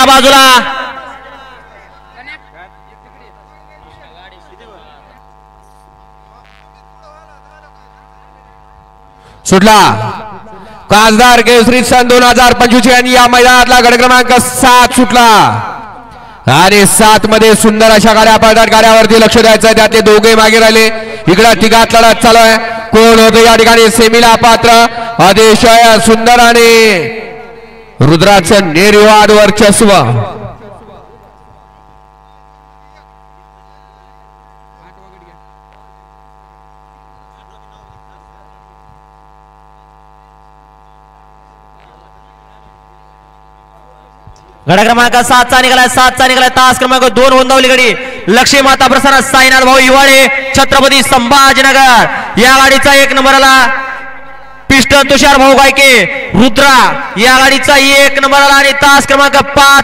बाजूला सुटला खासदार केसरी सन 2025 यांनी या मैदानातला गट क्रमांक 7 सुटला आणि 7 मध्ये सुंदर अशा गाड्या पळतात. गाड्यावरती लक्ष द्यायचं. त्यातले दोघे मागे राहिले. इकडं तिघात लढत चालू आहे. कोण होतं या ठिकाणी सेमीला पात्र. अतिशय सुंदर आणि रुद्राचं निर्विवाद वर्चस्व. गट क्रमांक 7 चा निघालाय तास क्रमांक 2 नोंदवली गाडी. लक्ष्मी माता प्रसन्न साईनाथ भाऊ युवाडे छत्रपती संभाजीनगर या गाडीचा 1 नंबरला पिस्टन तुषार भाऊ गायके रुद्रा या गाडीचा 1 नंबरला आणि तास क्रमांक 5